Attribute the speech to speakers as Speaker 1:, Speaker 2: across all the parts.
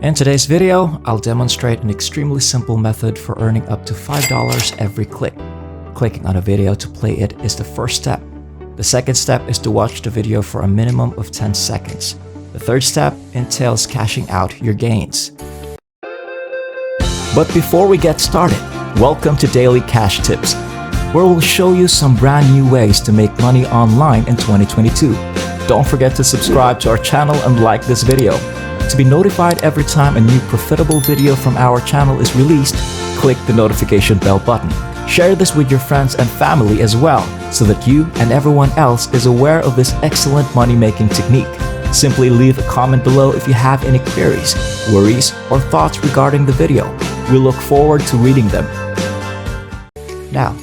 Speaker 1: In today's video, I'll demonstrate an extremely simple method for earning up to $5 every click. Clicking on a video to play it is the first step. The second step is to watch the video for a minimum of 10 seconds. The third step entails cashing out your gains. But before we get started, welcome to Daily Cash Tips, where we'll show you some brand new ways to make money online in 2022. Don't forget to subscribe to our channel and like this video. To be notified every time a new profitable video from our channel is released, click the notification bell button. Share this with your friends and family as well, so that you and everyone else is aware of this excellent money-making technique. Simply leave a comment below if you have any queries, worries, or thoughts regarding the video. We look forward to reading them. Now,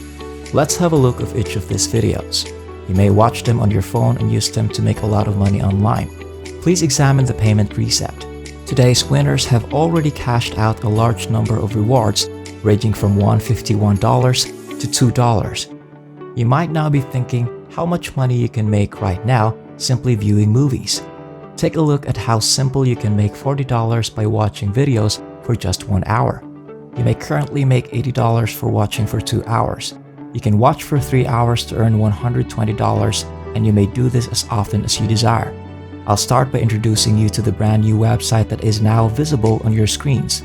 Speaker 1: let's have a look at each of these videos. You may watch them on your phone and use them to make a lot of money online. Please examine the payment precept. Today's winners have already cashed out a large number of rewards ranging from $151 to $2. You might now be thinking how much money you can make right now simply viewing movies. Take a look at how simple you can make $40 by watching videos for just 1 hour. You may currently make $80 for watching for 2 hours. You can watch for 3 hours to earn $120, and you may do this as often as you desire. I'll start by introducing you to the brand new website that is now visible on your screens.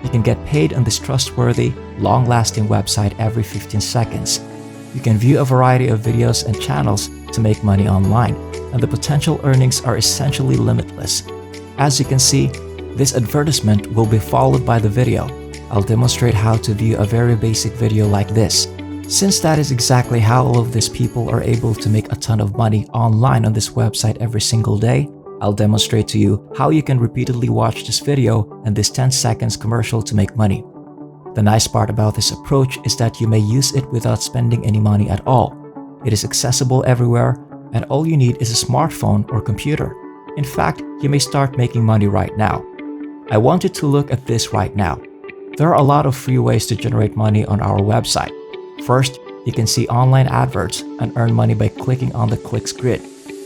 Speaker 1: You can get paid on this trustworthy, long-lasting website every 15 seconds. You can view a variety of videos and channels to make money online, and the potential earnings are essentially limitless. As you can see, this advertisement will be followed by the video. I'll demonstrate how to view a very basic video like this. Since that is exactly how all of these people are able to make a ton of money online on this website every single day, I'll demonstrate to you how you can repeatedly watch this video and this 10 seconds commercial to make money. The nice part about this approach is that you may use it without spending any money at all. It is accessible everywhere, and all you need is a smartphone or computer. In fact, you may start making money right now. I want you to look at this right now. There are a lot of free ways to generate money on our website. First, you can see online adverts and earn money by clicking on the clicks grid.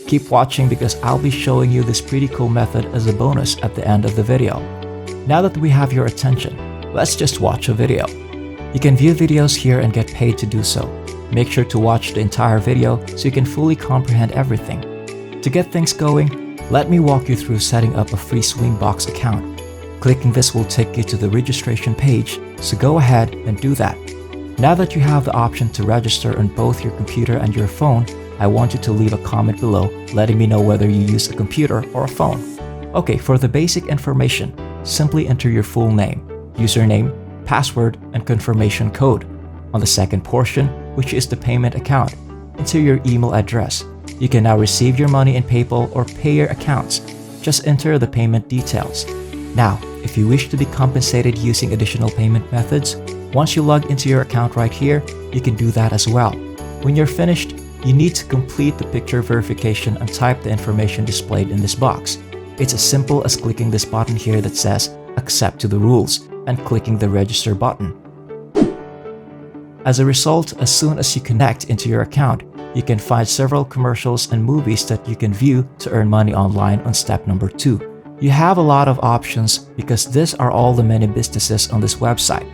Speaker 1: Keep watching because I'll be showing you this pretty cool method as a bonus at the end of the video. Now that we have your attention, let's just watch a video. You can view videos here and get paid to do so. Make sure to watch the entire video so you can fully comprehend everything. To get things going, let me walk you through setting up a free Swingbox account. Clicking this will take you to the registration page, so go ahead and do that. Now that you have the option to register on both your computer and your phone, I want you to leave a comment below letting me know whether you use a computer or a phone. Okay, for the basic information, simply enter your full name, username, password, and confirmation code. On the second portion, which is the payment account, enter your email address. You can now receive your money in PayPal or Payer accounts. Just enter the payment details. Now, if you wish to be compensated using additional payment methods, once you log into your account right here, you can do that as well. When you're finished, you need to complete the picture verification and type the information displayed in this box. It's as simple as clicking this button here that says Accept to the rules and clicking the Register button. As a result, as soon as you connect into your account, you can find several commercials and movies that you can view to earn money online on step number 2. You have a lot of options because these are all the many businesses on this website.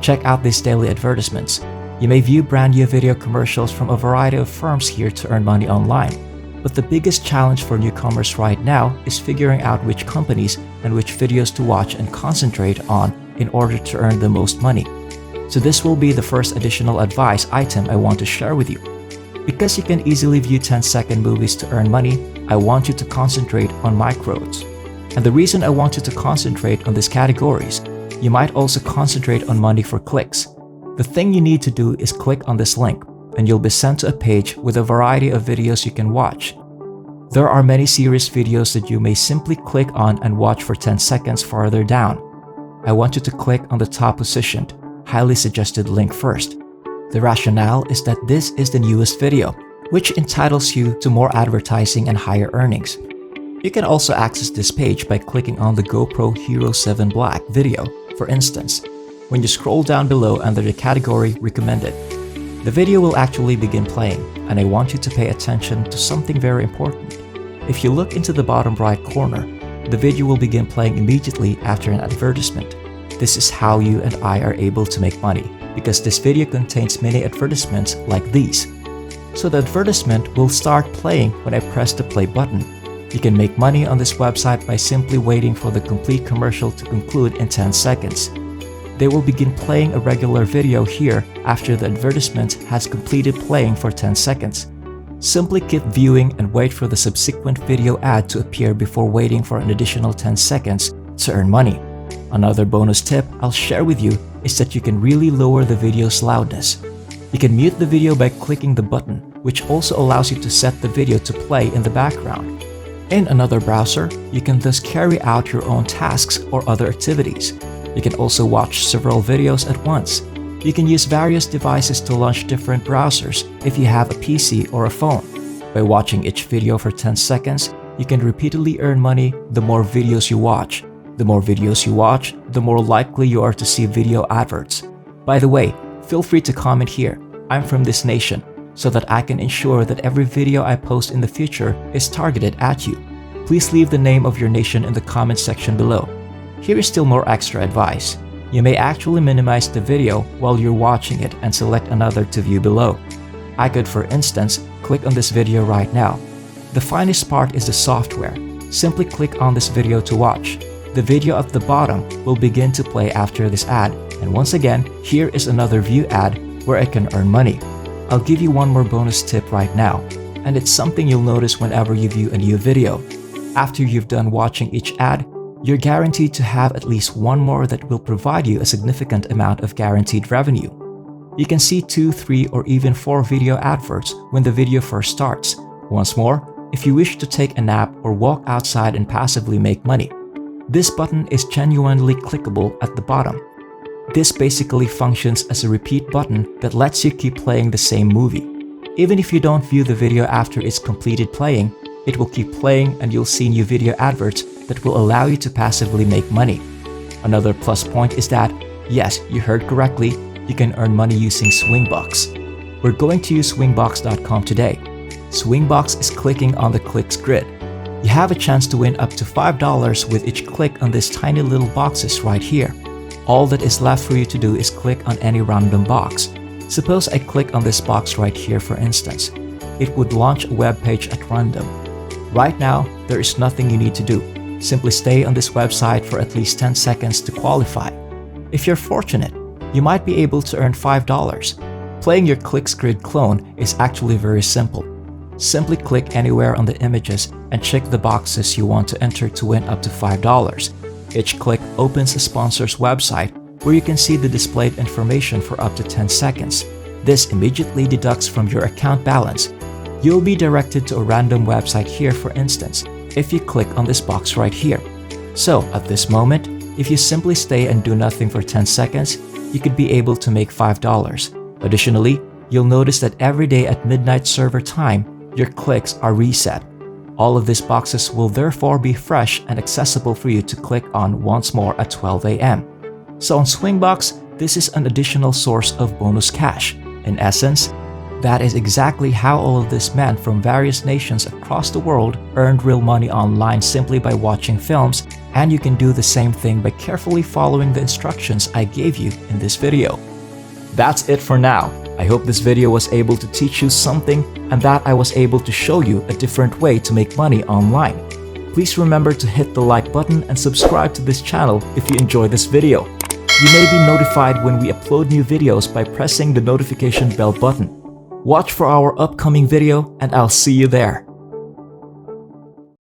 Speaker 1: Check out these daily advertisements. You may view brand new video commercials from a variety of firms here to earn money online. But the biggest challenge for newcomers right now is figuring out which companies and which videos to watch and concentrate on in order to earn the most money. So this will be the first additional advice item I want to share with you. Because you can easily view 10-second movies to earn money, I want you to concentrate on micros. And the reason I want you to concentrate on these categories, you might also concentrate on money for clicks. The thing you need to do is click on this link, and you'll be sent to a page with a variety of videos you can watch. There are many serious videos that you may simply click on and watch for 10 seconds farther down. I want you to click on the top positioned, highly suggested link first. The rationale is that this is the newest video, which entitles you to more advertising and higher earnings. You can also access this page by clicking on the GoPro Hero 7 Black video, for instance, when you scroll down below under the category Recommended. The video will actually begin playing, and I want you to pay attention to something very important. If you look into the bottom right corner, the video will begin playing immediately after an advertisement. This is how you and I are able to make money, because this video contains many advertisements like these. So the advertisement will start playing when I press the play button. You can make money on this website by simply waiting for the complete commercial to conclude in 10 seconds. They will begin playing a regular video here after the advertisement has completed playing for 10 seconds. Simply keep viewing and wait for the subsequent video ad to appear before waiting for an additional 10 seconds to earn money. Another bonus tip I'll share with you is that you can really lower the video's loudness. You can mute the video by clicking the button, which also allows you to set the video to play in the background. In another browser, you can thus carry out your own tasks or other activities. You can also watch several videos at once. You can use various devices to launch different browsers if you have a PC or a phone. By watching each video for 10 seconds, you can repeatedly earn money the more videos you watch. The more videos you watch, the more likely you are to see video adverts. By the way, feel free to comment here, "I'm from this nation," so that I can ensure that every video I post in the future is targeted at you. Please leave the name of your nation in the comment section below. Here is still more extra advice. You may actually minimize the video while you're watching it and select another to view below. I could, for instance, click on this video right now. The finest part is the software. Simply click on this video to watch. The video at the bottom will begin to play after this ad, and once again, here is another view ad where I can earn money. I'll give you one more bonus tip right now, and it's something you'll notice whenever you view a new video. After you've done watching each ad, you're guaranteed to have at least one more that will provide you a significant amount of guaranteed revenue. You can see 2, 3, or even 4 video adverts when the video first starts. Once more, if you wish to take a nap or walk outside and passively make money, this button is genuinely clickable at the bottom. This basically functions as a repeat button that lets you keep playing the same movie. Even if you don't view the video after it's completed playing, it will keep playing and you'll see new video adverts that will allow you to passively make money. Another plus point is that, yes, you heard correctly, you can earn money using Swingbox. We're going to use Swingbox.com today. Swingbox is clicking on the clicks grid. You have a chance to win up to $5 with each click on these tiny little boxes right here. All that is left for you to do is click on any random box. Suppose I click on this box right here, for instance. It would launch a web page at random. Right now, there is nothing you need to do. Simply stay on this website for at least 10 seconds to qualify. If you're fortunate, you might be able to earn $5. Playing your clicks grid clone is actually very simple. Simply click anywhere on the images and check the boxes you want to enter to win up to $5. Each click opens a sponsor's website where you can see the displayed information for up to 10 seconds. This immediately deducts from your account balance. You'll be directed to a random website here, for instance, if you click on this box right here. So at this moment, if you simply stay and do nothing for 10 seconds, you could be able to make $5. Additionally, you'll notice that every day at midnight server time, your clicks are reset. All of these boxes will therefore be fresh and accessible for you to click on once more at 12 a.m. So on Swingbox, this is an additional source of bonus cash. In essence, that is exactly how all of these men from various nations across the world earned real money online simply by watching films, and you can do the same thing by carefully following the instructions I gave you in this video. That's it for now. I hope this video was able to teach you something and that I was able to show you a different way to make money online. Please remember to hit the like button and subscribe to this channel if you enjoyed this video. You may be notified when we upload new videos by pressing the notification bell button. Watch for our upcoming video and I'll see you there.